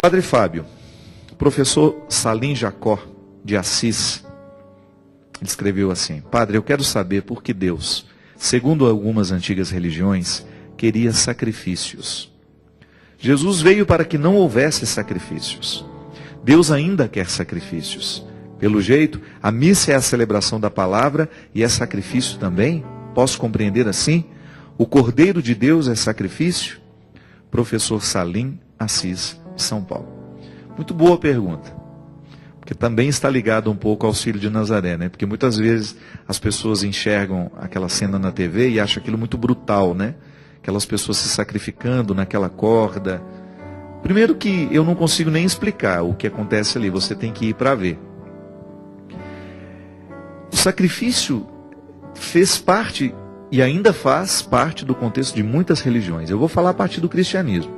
Padre Fábio, o professor Salim Jacó de Assis, ele escreveu assim: Padre, eu quero saber por que Deus, segundo algumas antigas religiões, queria sacrifícios. Jesus veio para que não houvesse sacrifícios. Deus ainda quer sacrifícios. Pelo jeito, a missa é a celebração da palavra e é sacrifício também? Posso compreender assim? O Cordeiro de Deus é sacrifício? Professor Salim Assis, de São Paulo. Muito boa pergunta, porque também está ligado um pouco ao Filho de Nazaré, né? Porque muitas vezes as pessoas enxergam aquela cena na TV e acham aquilo muito brutal, né? Aquelas pessoas se sacrificando naquela corda. Primeiro que eu não consigo nem explicar o que acontece ali, você tem que ir para ver. O sacrifício fez parte e ainda faz parte do contexto de muitas religiões. Eu vou falar a partir do cristianismo.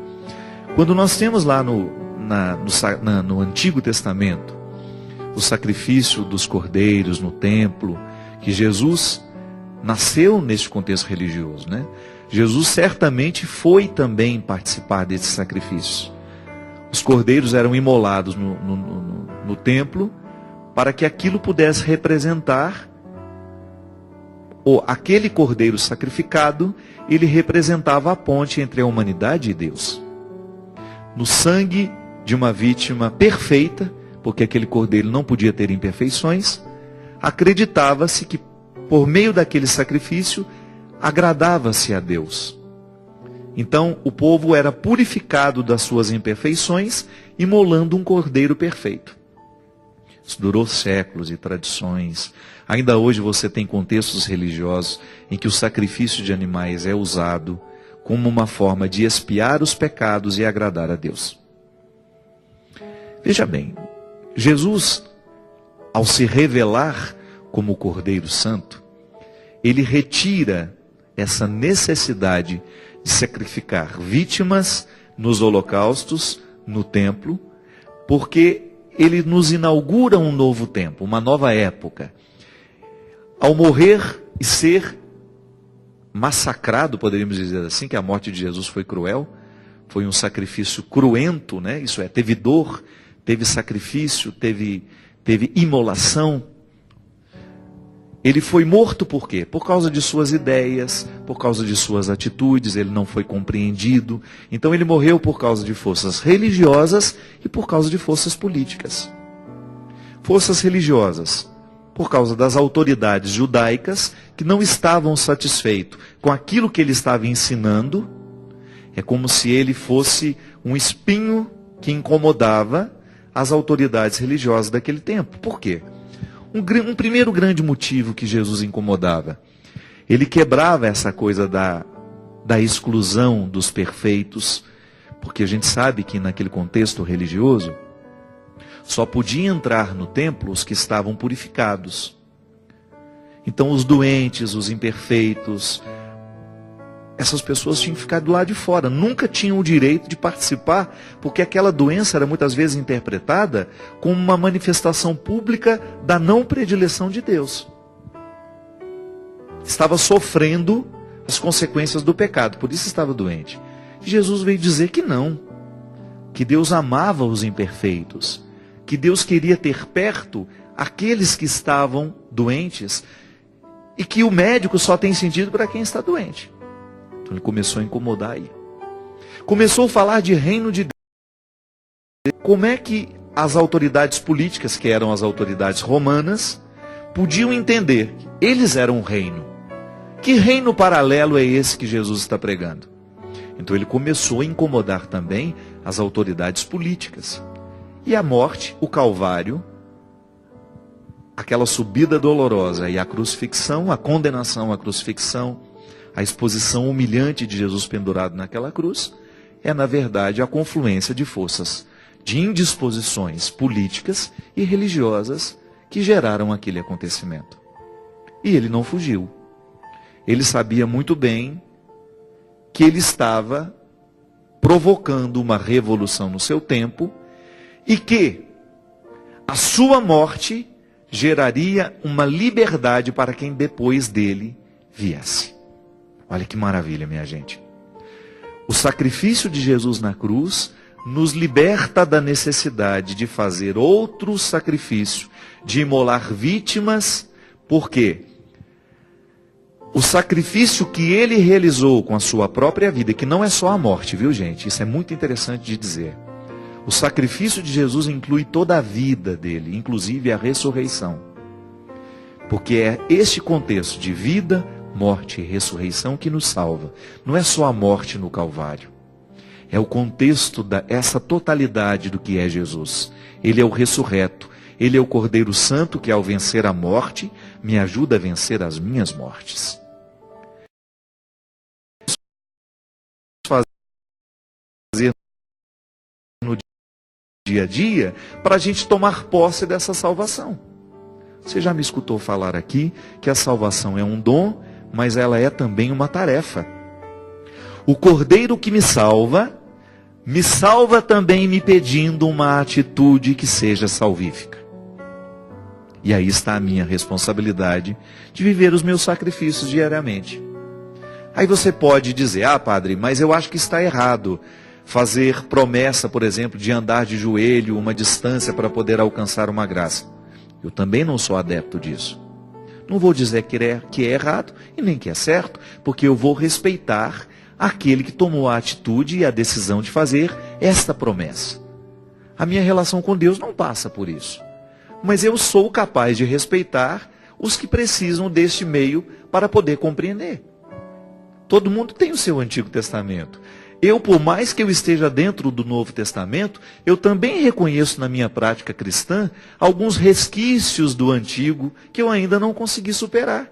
Quando nós temos lá no Antigo Testamento o sacrifício dos cordeiros no templo, que Jesus nasceu nesse contexto religioso, né? Jesus certamente foi também participar desses sacrifícios. Os cordeiros eram imolados no templo para que aquilo pudesse representar, ou aquele cordeiro sacrificado, ele representava a ponte entre a humanidade e Deus. No sangue de uma vítima perfeita, porque aquele cordeiro não podia ter imperfeições, acreditava-se que por meio daquele sacrifício agradava-se a Deus. Então o povo era purificado das suas imperfeições, imolando um cordeiro perfeito. Isso durou séculos e tradições. Ainda hoje você tem contextos religiosos em que o sacrifício de animais é usado como uma forma de expiar os pecados e agradar a Deus. Veja bem, Jesus, ao se revelar como o Cordeiro Santo, ele retira essa necessidade de sacrificar vítimas nos holocaustos, no templo, porque ele nos inaugura um novo tempo, uma nova época. Ao morrer e ser massacrado, poderíamos dizer assim, que a morte de Jesus foi cruel, foi um sacrifício cruento, né? Isso é, teve dor, teve sacrifício, teve imolação. Ele foi morto por quê? Por causa de suas ideias, por causa de suas atitudes, ele não foi compreendido. Então ele morreu por causa de forças religiosas e por causa de forças políticas. Forças religiosas, por causa das autoridades judaicas que não estavam satisfeitos com aquilo que ele estava ensinando. É como se ele fosse um espinho que incomodava as autoridades religiosas daquele tempo. Por quê? Um primeiro grande motivo que Jesus incomodava. Ele quebrava essa coisa da exclusão dos perfeitos, porque a gente sabe que naquele contexto religioso, só podia entrar no templo os que estavam purificados. Então os doentes, os imperfeitos, essas pessoas tinham que ficar do lado de fora, nunca tinham o direito de participar, porque aquela doença era muitas vezes interpretada como uma manifestação pública da não predileção de Deus. Estava sofrendo as consequências do pecado, por isso estava doente. Jesus veio dizer que não, que Deus amava os imperfeitos, que Deus queria ter perto aqueles que estavam doentes, e que o médico só tem sentido para quem está doente. Então ele começou a incomodar aí. Começou a falar de reino de Deus. Como é que as autoridades políticas, que eram as autoridades romanas, podiam entender que eles eram um reino? Que reino paralelo é esse que Jesus está pregando? Então ele começou a incomodar também as autoridades políticas. E a morte, o Calvário, aquela subida dolorosa e a crucifixão, a condenação à crucifixão, a exposição humilhante de Jesus pendurado naquela cruz, é na verdade a confluência de forças, de indisposições políticas e religiosas que geraram aquele acontecimento. E ele não fugiu. Ele sabia muito bem que ele estava provocando uma revolução no seu tempo e que a sua morte geraria uma liberdade para quem depois dele viesse. Olha que maravilha, minha gente. O sacrifício de Jesus na cruz nos liberta da necessidade de fazer outro sacrifício, de imolar vítimas, porque o sacrifício que ele realizou com a sua própria vida, que não é só a morte, viu gente? Isso é muito interessante de dizer. O sacrifício de Jesus inclui toda a vida dele, inclusive a ressurreição. Porque é este contexto de vida, morte e ressurreição que nos salva. Não é só a morte no Calvário. É o contexto essa totalidade do que é Jesus. Ele é o ressurreto. Ele é o Cordeiro Santo que, ao vencer a morte, me ajuda a vencer as minhas mortes. Fazer no dia a dia para a gente tomar posse dessa salvação. Você já me escutou falar aqui que a salvação é um dom, mas ela é também uma tarefa. O Cordeiro que me salva também me pedindo uma atitude que seja salvífica. E aí está a minha responsabilidade de viver os meus sacrifícios diariamente. Aí você pode dizer, padre, mas eu acho que está errado fazer promessa, por exemplo, de andar de joelho uma distância para poder alcançar uma graça. Eu também não sou adepto disso. Não vou dizer que é errado e nem que é certo, porque eu vou respeitar aquele que tomou a atitude e a decisão de fazer esta promessa. A minha relação com Deus não passa por isso. Mas eu sou capaz de respeitar os que precisam deste meio para poder compreender. Todo mundo tem o seu Antigo Testamento. Eu, por mais que eu esteja dentro do Novo Testamento, eu também reconheço na minha prática cristã alguns resquícios do Antigo que eu ainda não consegui superar.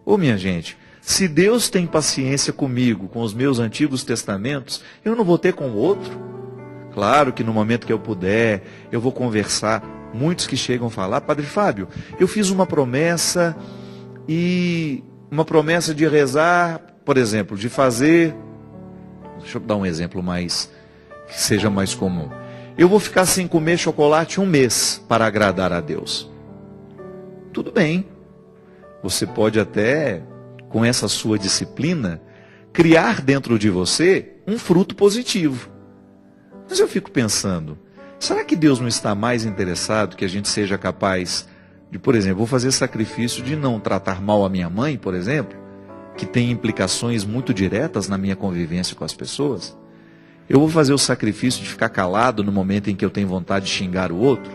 Minha gente, se Deus tem paciência comigo, com os meus Antigos Testamentos, eu não vou ter com o outro? Claro que no momento que eu puder, eu vou conversar. Muitos que chegam a falar, Padre Fábio, eu fiz uma promessa de rezar, por exemplo, de fazer... Deixa eu dar um exemplo que seja mais comum. Eu vou ficar sem comer chocolate 1 mês para agradar a Deus. Tudo bem. Você pode até, com essa sua disciplina, criar dentro de você um fruto positivo. Mas eu fico pensando, será que Deus não está mais interessado que a gente seja capaz de, por exemplo, vou fazer sacrifício de não tratar mal a minha mãe, por exemplo, que tem implicações muito diretas na minha convivência com as pessoas? Eu vou fazer o sacrifício de ficar calado no momento em que eu tenho vontade de xingar o outro?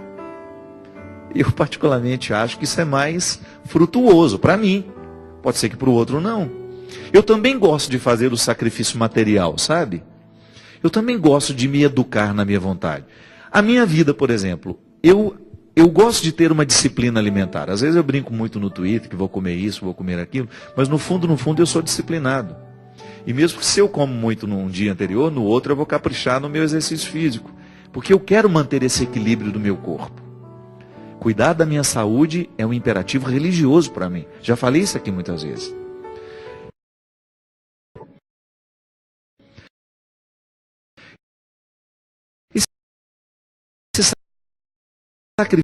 Eu particularmente acho que isso é mais frutuoso para mim. Pode ser que para o outro não. Eu também gosto de fazer o sacrifício material, sabe? Eu também gosto de me educar na minha vontade. A minha vida, por exemplo, eu gosto de ter uma disciplina alimentar. Às vezes eu brinco muito no Twitter que vou comer isso, vou comer aquilo, mas no fundo eu sou disciplinado. E mesmo que se eu como muito num dia anterior, no outro eu vou caprichar no meu exercício físico, porque eu quero manter esse equilíbrio do meu corpo. Cuidar da minha saúde é um imperativo religioso para mim. Já falei isso aqui muitas vezes. Esse sacrifício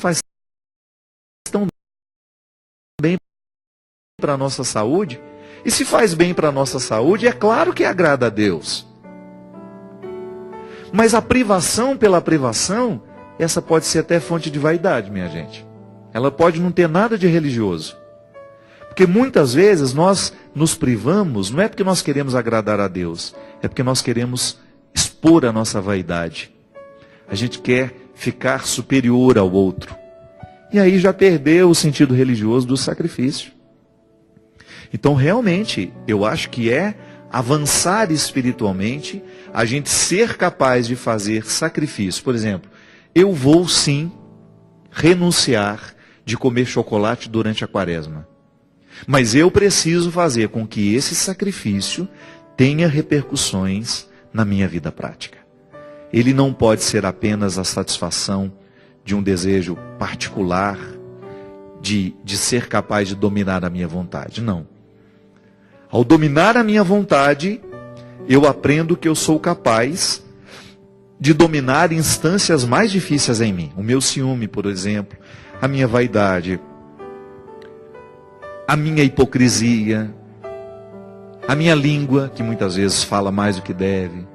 faz tão bem para a nossa saúde. E se faz bem para a nossa saúde, é claro que agrada a Deus. Mas a privação pela privação, essa pode ser até fonte de vaidade, minha gente. Ela pode não ter nada de religioso. Porque muitas vezes nós nos privamos, não é porque nós queremos agradar a Deus, é porque nós queremos expor a nossa vaidade. A gente quer ficar superior ao outro. E aí já perdeu o sentido religioso do sacrifício. Então realmente, eu acho que é avançar espiritualmente, a gente ser capaz de fazer sacrifício. Por exemplo, eu vou sim renunciar de comer chocolate durante a quaresma. Mas eu preciso fazer com que esse sacrifício tenha repercussões na minha vida prática. Ele não pode ser apenas a satisfação de um desejo particular, de ser capaz de dominar a minha vontade. Não. Ao dominar a minha vontade, eu aprendo que eu sou capaz de dominar instâncias mais difíceis em mim. O meu ciúme, por exemplo, a minha vaidade, a minha hipocrisia, a minha língua, que muitas vezes fala mais do que deve.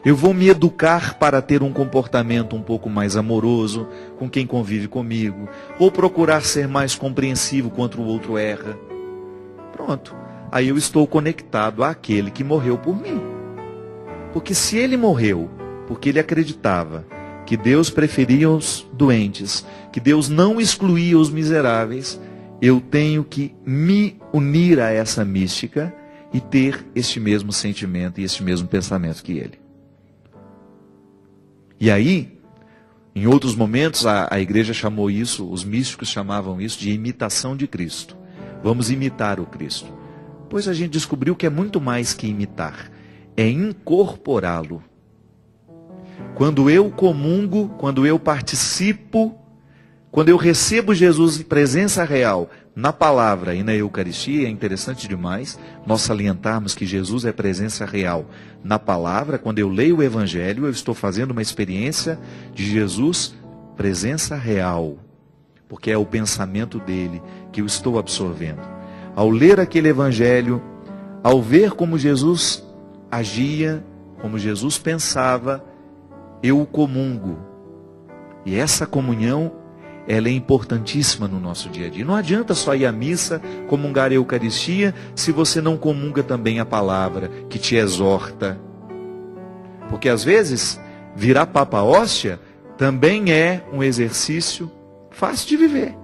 Eu vou me educar para ter um comportamento um pouco mais amoroso com quem convive comigo, ou procurar ser mais compreensivo quando o outro erra. Pronto, aí eu estou conectado àquele que morreu por mim. Porque se ele morreu, porque ele acreditava que Deus preferia os doentes, que Deus não excluía os miseráveis, eu tenho que me unir a essa mística e ter este mesmo sentimento e este mesmo pensamento que ele. E aí, em outros momentos, a igreja chamou isso, os místicos chamavam isso de imitação de Cristo. Vamos imitar o Cristo. Pois a gente descobriu que é muito mais que imitar, é incorporá-lo. Quando eu comungo, quando eu participo, quando eu recebo Jesus em presença real, na palavra e na Eucaristia, é interessante demais nós salientarmos que Jesus é presença real na palavra. Quando eu leio o Evangelho, eu estou fazendo uma experiência de Jesus, presença real, porque é o pensamento dele que eu estou absorvendo. Ao ler aquele Evangelho, ao ver como Jesus agia, como Jesus pensava, eu o comungo. E essa comunhão, ela é importantíssima no nosso dia a dia. Não adianta só ir à missa, comungar a Eucaristia, se você não comunga também a palavra que te exorta. Porque às vezes, virar papa hóstia também é um exercício fácil de viver.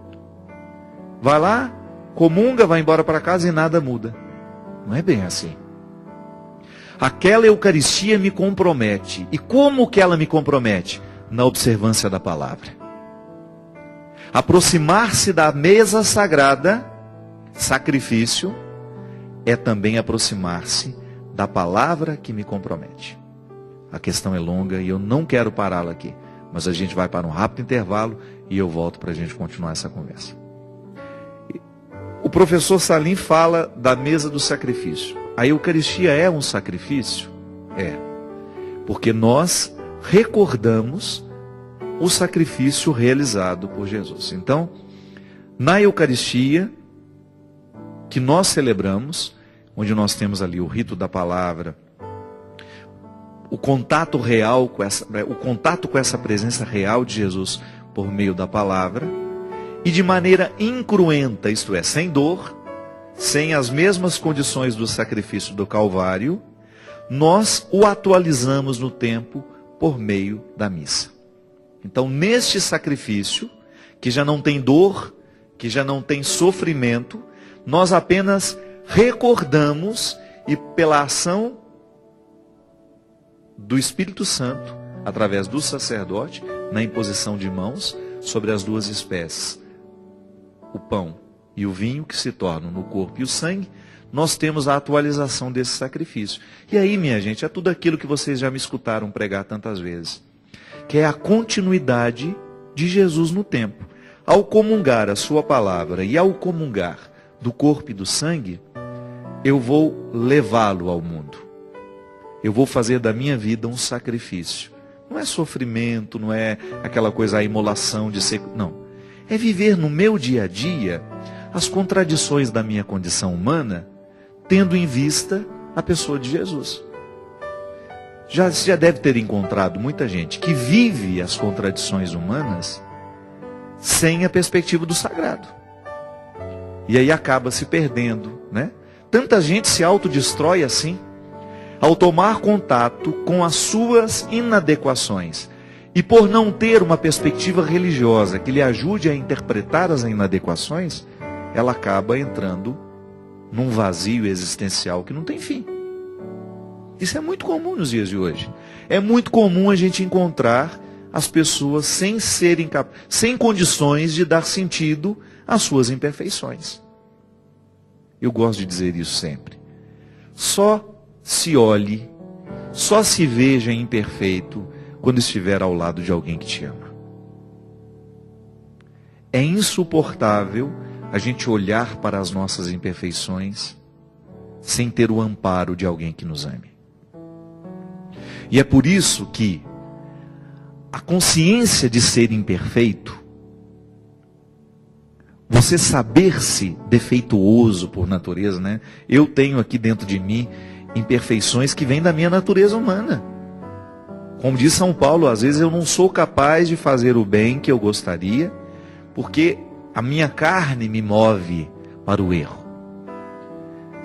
Vai lá, comunga, vai embora para casa e nada muda. Não é bem assim. Aquela Eucaristia me compromete. E como que ela me compromete? Na observância da palavra. Aproximar-se da mesa sagrada, sacrifício, é também aproximar-se da palavra que me compromete. A questão é longa e eu não quero pará-la aqui, mas a gente vai para um rápido intervalo e eu volto para a gente continuar essa conversa. O professor Salim fala da mesa do sacrifício. A Eucaristia é um sacrifício? É, porque nós recordamos o sacrifício realizado por Jesus. Então, na Eucaristia, que nós celebramos, onde nós temos ali o rito da palavra, o contato real com essa presença real de Jesus por meio da palavra, e de maneira incruenta, isto é, sem dor, sem as mesmas condições do sacrifício do Calvário, nós o atualizamos no tempo por meio da missa. Então, neste sacrifício, que já não tem dor, que já não tem sofrimento, nós apenas recordamos e pela ação do Espírito Santo, através do sacerdote, na imposição de mãos, sobre as duas espécies, o pão e o vinho que se tornam no corpo e o sangue, nós temos a atualização desse sacrifício. E aí, minha gente, é tudo aquilo que vocês já me escutaram pregar tantas vezes, que é a continuidade de Jesus no tempo. Ao comungar a sua palavra e ao comungar do corpo e do sangue, eu vou levá-lo ao mundo. Eu vou fazer da minha vida um sacrifício. Não é sofrimento, não é aquela coisa, a imolação de ser... Não. É viver no meu dia a dia as contradições da minha condição humana, tendo em vista a pessoa de Jesus. Você já deve ter encontrado muita gente que vive as contradições humanas sem a perspectiva do sagrado. E aí acaba se perdendo, né? Tanta gente se autodestrói assim, ao tomar contato com as suas inadequações. E por não ter uma perspectiva religiosa que lhe ajude a interpretar as inadequações, ela acaba entrando num vazio existencial que não tem fim. Isso é muito comum nos dias de hoje. É muito comum a gente encontrar as pessoas sem condições de dar sentido às suas imperfeições. Eu gosto de dizer isso sempre. Só se olhe, só se veja imperfeito quando estiver ao lado de alguém que te ama. É insuportável a gente olhar para as nossas imperfeições sem ter o amparo de alguém que nos ame. E é por isso que a consciência de ser imperfeito, você saber-se defeituoso por natureza, né? Eu tenho aqui dentro de mim imperfeições que vêm da minha natureza humana. Como diz São Paulo, às vezes eu não sou capaz de fazer o bem que eu gostaria, porque a minha carne me move para o erro.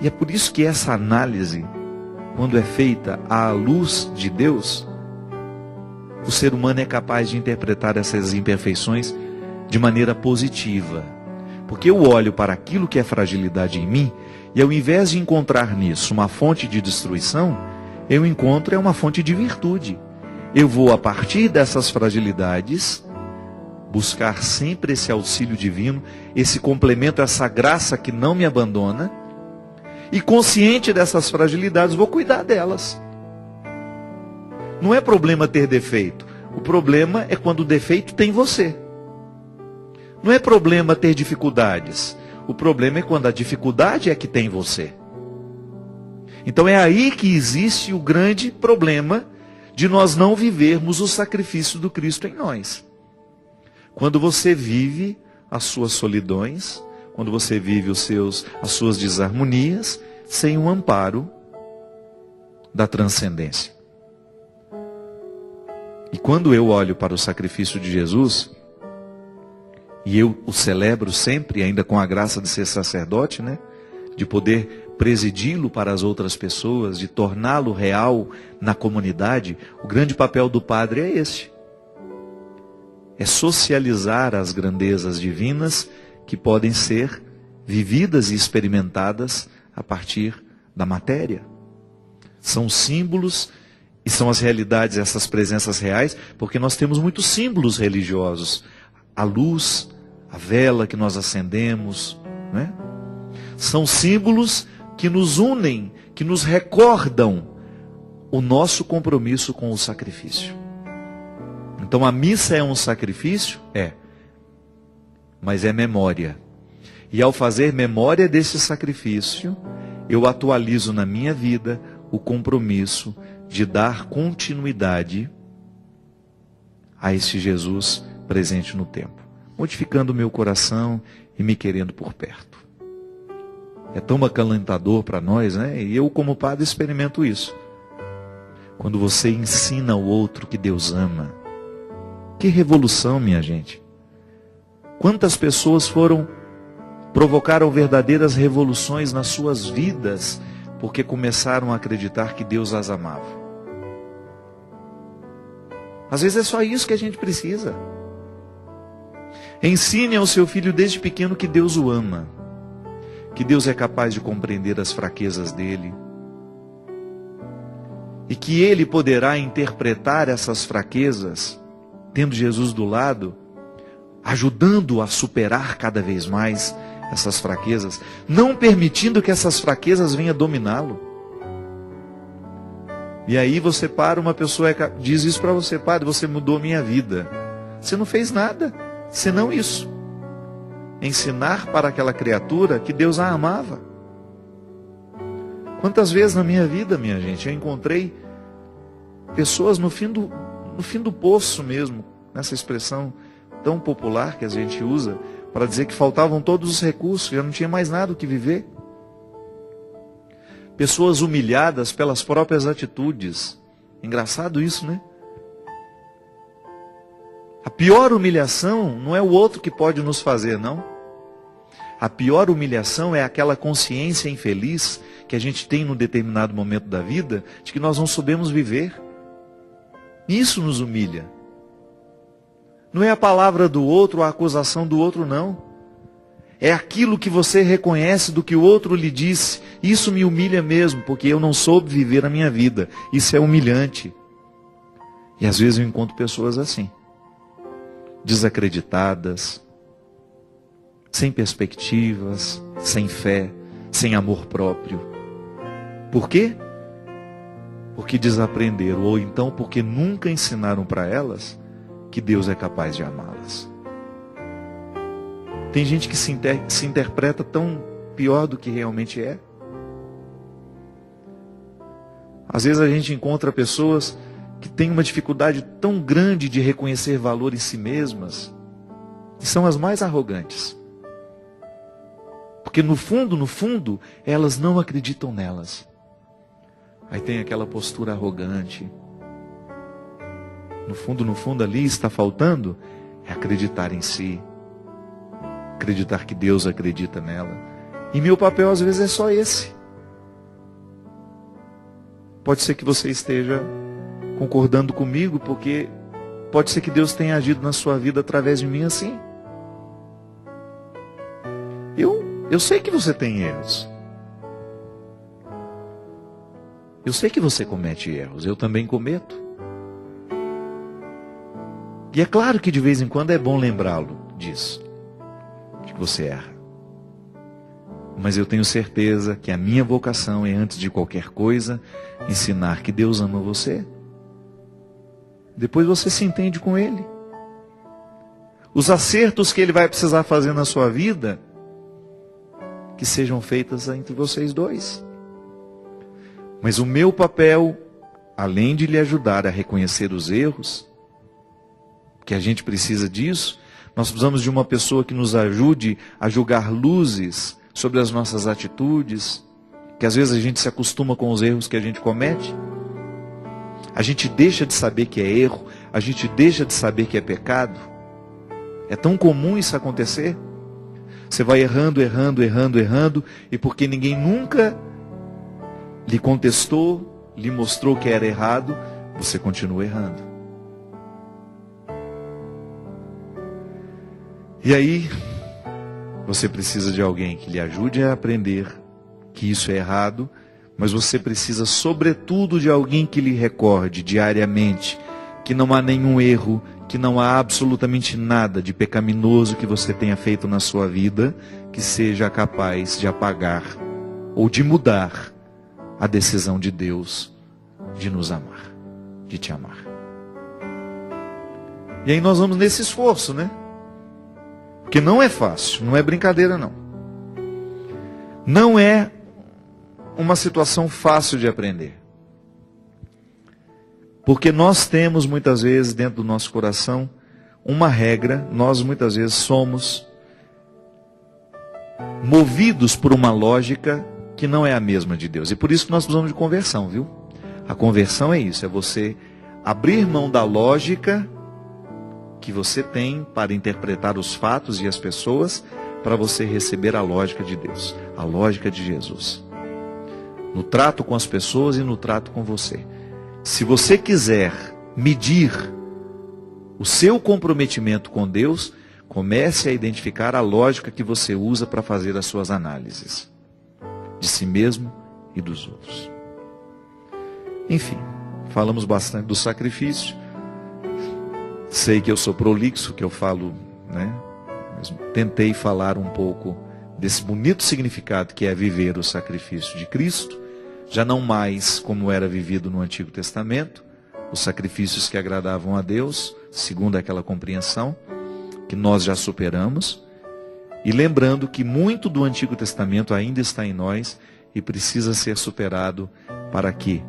E é por isso que essa análise, quando é feita à luz de Deus, o ser humano é capaz de interpretar essas imperfeições de maneira positiva. Porque eu olho para aquilo que é fragilidade em mim, e ao invés de encontrar nisso uma fonte de destruição, eu encontro uma fonte de virtude. Eu vou, a partir dessas fragilidades, buscar sempre esse auxílio divino, esse complemento, essa graça que não me abandona, e consciente dessas fragilidades, vou cuidar delas. Não é problema ter defeito. O problema é quando o defeito tem você. Não é problema ter dificuldades. O problema é quando a dificuldade é que tem você. Então é aí que existe o grande problema de nós não vivermos o sacrifício do Cristo em nós. Quando você vive as suas solidões, quando você vive as suas desarmonias, sem o amparo da transcendência. E quando eu olho para o sacrifício de Jesus, e eu o celebro sempre, ainda com a graça de ser sacerdote, né? De poder presidi-lo para as outras pessoas, de torná-lo real na comunidade, o grande papel do padre é este. É socializar as grandezas divinas que podem ser vividas e experimentadas a partir da matéria. São símbolos e são as realidades, essas presenças reais, porque nós temos muitos símbolos religiosos. A luz, a vela que nós acendemos, né? São símbolos que nos unem, que nos recordam o nosso compromisso com o sacrifício. Então a missa é um sacrifício? É. Mas é memória. E ao fazer memória desse sacrifício, eu atualizo na minha vida o compromisso de dar continuidade a esse Jesus presente no tempo, modificando o meu coração e me querendo por perto. É tão acalentador para nós, né? E eu, como padre, experimento isso. Quando você ensina ao outro que Deus ama. Que revolução, minha gente. Quantas pessoas provocaram verdadeiras revoluções nas suas vidas, porque começaram a acreditar que Deus as amava. Às vezes é só isso que a gente precisa. Ensine ao seu filho desde pequeno que Deus o ama, que Deus é capaz de compreender as fraquezas dele, e que ele poderá interpretar essas fraquezas, tendo Jesus do lado, ajudando-o a superar cada vez mais essas fraquezas, não permitindo que essas fraquezas venham dominá-lo. E aí você para, uma pessoa diz isso para você: padre, você mudou minha vida. Você não fez nada, senão isso. Ensinar para aquela criatura que Deus a amava. Quantas vezes na minha vida, minha gente, eu encontrei pessoas no fim do poço mesmo, nessa expressão tão popular que a gente usa, para dizer que faltavam todos os recursos, já não tinha mais nada o que viver. Pessoas humilhadas pelas próprias atitudes. Engraçado isso, né? A pior humilhação não é o outro que pode nos fazer, não. A pior humilhação é aquela consciência infeliz que a gente tem num determinado momento da vida, de que nós não sabemos viver. Isso nos humilha. Não é a palavra do outro, a acusação do outro, não. É aquilo que você reconhece do que o outro lhe disse. Isso me humilha mesmo, porque eu não soube viver a minha vida. Isso é humilhante. E às vezes eu encontro pessoas assim, desacreditadas, sem perspectivas, sem fé, sem amor próprio. Por quê? Porque desaprenderam, ou então porque nunca ensinaram para elas que Deus é capaz de amá-las. Tem gente que se interpreta tão pior do que realmente é. Às vezes a gente encontra pessoas que têm uma dificuldade tão grande de reconhecer valor em si mesmas, e são as mais arrogantes. Porque no fundo, elas não acreditam nelas. Aí tem aquela postura arrogante. No fundo ali está faltando é acreditar em si. Acreditar que Deus acredita nela. E meu papel às vezes é só esse. Pode ser que você esteja concordando comigo, porque pode ser que Deus tenha agido na sua vida através de mim assim. Eu sei que você tem erros. Eu sei que você comete erros, eu também cometo. E é claro que de vez em quando é bom lembrá-lo disso, de que você erra. Mas eu tenho certeza que a minha vocação é, antes de qualquer coisa, ensinar que Deus ama você. Depois você se entende com Ele. Os acertos que Ele vai precisar fazer na sua vida, que sejam feitas entre vocês dois. Mas o meu papel, além de lhe ajudar a reconhecer os erros, que a gente precisa disso, nós precisamos de uma pessoa que nos ajude a julgar luzes sobre as nossas atitudes, que às vezes a gente se acostuma com os erros que a gente comete. A gente deixa de saber que é erro, a gente deixa de saber que é pecado. É tão comum isso acontecer. Você vai errando, e porque ninguém nunca lhe contestou, lhe mostrou que era errado, você continua errando. E aí, você precisa de alguém que lhe ajude a aprender que isso é errado, mas você precisa, sobretudo, de alguém que lhe recorde diariamente que não há nenhum erro, que não há absolutamente nada de pecaminoso que você tenha feito na sua vida que seja capaz de apagar ou de mudar a decisão de Deus de nos amar, de te amar. E aí nós vamos nesse esforço, né? Porque não é fácil, não é brincadeira não. Não é uma situação fácil de aprender. Porque nós temos muitas vezes dentro do nosso coração uma regra, nós muitas vezes somos movidos por uma lógica que não é a mesma de Deus. E por isso que nós precisamos de conversão, viu? A conversão é isso, é você abrir mão da lógica que você tem para interpretar os fatos e as pessoas, para você receber a lógica de Deus, a lógica de Jesus. No trato com as pessoas e no trato com você. Se você quiser medir o seu comprometimento com Deus, comece a identificar a lógica que você usa para fazer as suas análises de si mesmo e dos outros. Enfim, falamos bastante do sacrifício. Sei que eu sou prolixo, que eu falo, né? Mas tentei falar um pouco desse bonito significado que é viver o sacrifício de Cristo, já não mais como era vivido no Antigo Testamento, os sacrifícios que agradavam a Deus, segundo aquela compreensão que nós já superamos, e lembrando que muito do Antigo Testamento ainda está em nós e precisa ser superado para que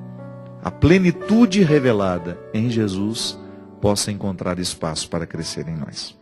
a plenitude revelada em Jesus possa encontrar espaço para crescer em nós.